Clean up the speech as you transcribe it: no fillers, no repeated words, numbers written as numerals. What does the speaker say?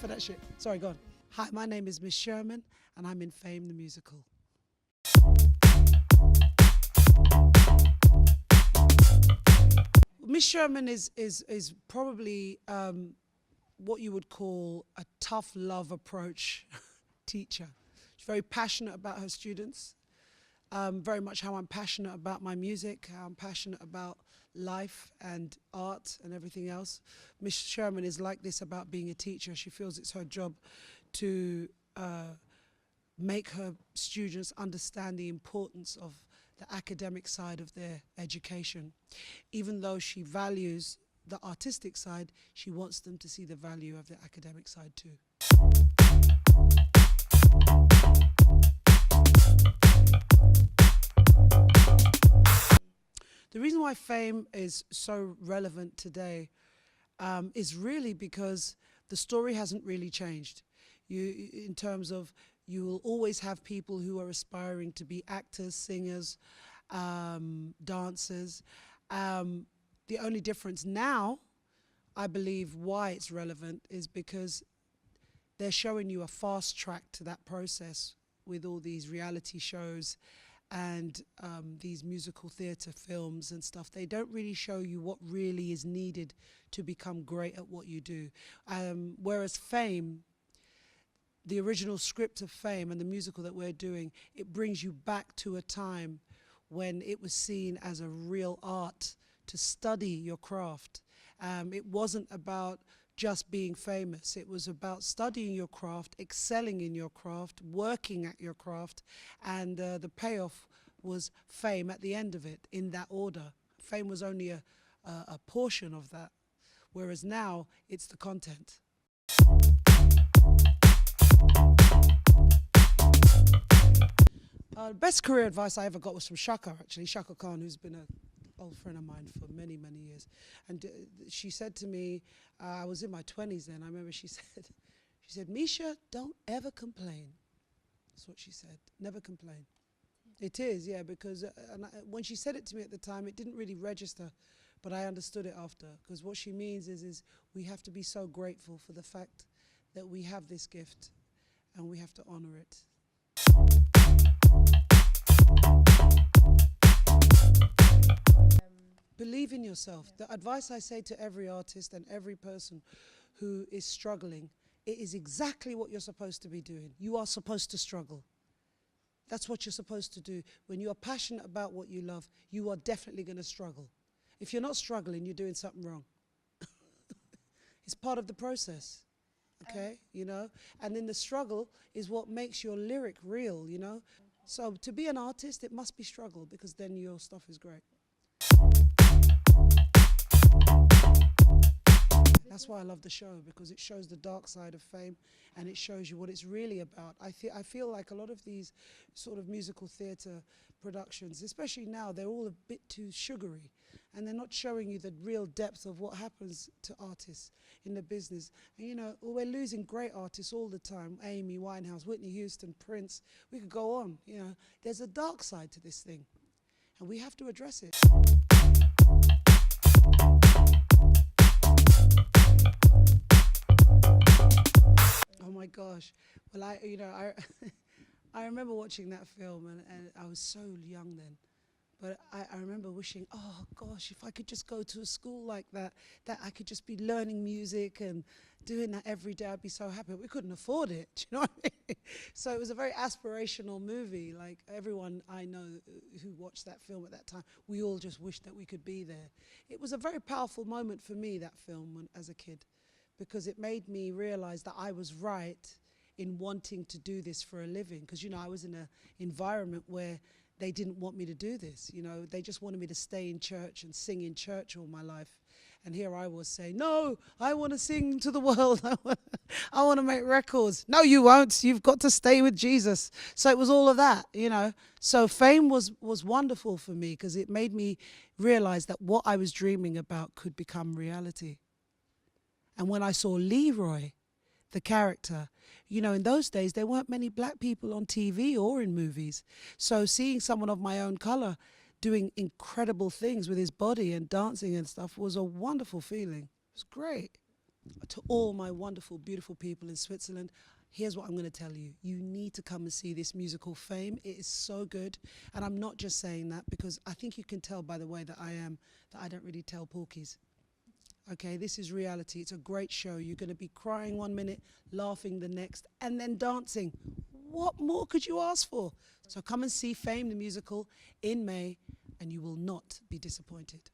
that shit. Sorry, go on. Hi, my name is Miss Sherman, and I'm in Fame the Musical. Miss Sherman is probably what you would call a tough love approach teacher. She's very passionate about her students, very much how I'm passionate about my music, how I'm passionate about life and art and everything else. Miss Sherman is like this about being a teacher. She feels it's her job to make her students understand the importance of the academic side of their education. Even though she values the artistic side, she wants them to see the value of the academic side too. The reason why Fame is so relevant today is really because the story hasn't really changed. In terms of, you will always have people who are aspiring to be actors, singers, dancers. The only difference now, I believe why it's relevant, is because they're showing you a fast track to that process with all these reality shows and these musical theatre films and stuff. They don't really show you what really is needed to become great at what you do. Whereas Fame, the original script of Fame and the musical that we're doing, it brings you back to a time when it was seen as a real art to study your craft. It wasn't about just being famous. It was about studying your craft, excelling in your craft, working at your craft, and the payoff was Fame at the end of it, in that order. Fame was only a portion of that, whereas now it's the content. Best career advice I ever got was from Shaka, actually, Shaka Khan, who's been an old friend of mine for many, many years. And she said to me, I was in my 20s then, I remember she said, Misha, don't ever complain. That's what she said, never complain. It is, yeah, because when she said it to me at the time, it didn't really register, but I understood it after, because what she means is we have to be so grateful for the fact that we have this gift, and we have to honor it. Believe in yourself. The advice I say to every artist and every person who is struggling, it is exactly what you're supposed to be doing. You are supposed to struggle. That's what you're supposed to do. When you are passionate about what you love, you are definitely going to struggle. If you're not struggling, you're doing something wrong. It's part of the process, okay, you know? And then the struggle is what makes your lyric real, you know? So to be an artist, it must be struggle, because then your stuff is great. That's why I love the show, because it shows the dark side of Fame, and it shows you what it's really about. I feel like a lot of these sort of musical theatre productions, especially now, they're all a bit too sugary, and they're not showing you the real depth of what happens to artists in the business. And you know, we're losing great artists all the time. Amy Winehouse, Whitney Houston, Prince, we could go on, you know. There's a dark side to this thing, and we have to address it. Oh my gosh. Well, I remember watching that film, and I was so young then. But I remember wishing, oh gosh, if I could just go to a school like that I could just be learning music and doing that every day, I'd be so happy. But we couldn't afford it, do you know what I mean? So it was a very aspirational movie. Like everyone I know who watched that film at that time, we all just wished that we could be there. It was a very powerful moment for me, that film, as a kid, because it made me realize that I was right in wanting to do this for a living. Because, you know, I was in an environment where they didn't want me to do this, you know. They just wanted me to stay in church and sing in church all my life. And here I was saying, no, I want to sing to the world. I want to make records. No, you won't. You've got to stay with Jesus. So it was all of that, you know. So Fame was wonderful for me, because it made me realize that what I was dreaming about could become reality. And when I saw Leroy, the character, you know, in those days, there weren't many black people on TV or in movies. So seeing someone of my own color doing incredible things with his body and dancing and stuff was a wonderful feeling. It was great. To all my wonderful, beautiful people in Switzerland, here's what I'm going to tell you. You need to come and see this musical Fame. It is so good. And I'm not just saying that because I think you can tell by the way that I am, that I don't really tell porkies. Okay, this is reality. It's a great show. You're going to be crying 1 minute, laughing the next, and then dancing. What more could you ask for? So come and see Fame, the musical, in May, and you will not be disappointed.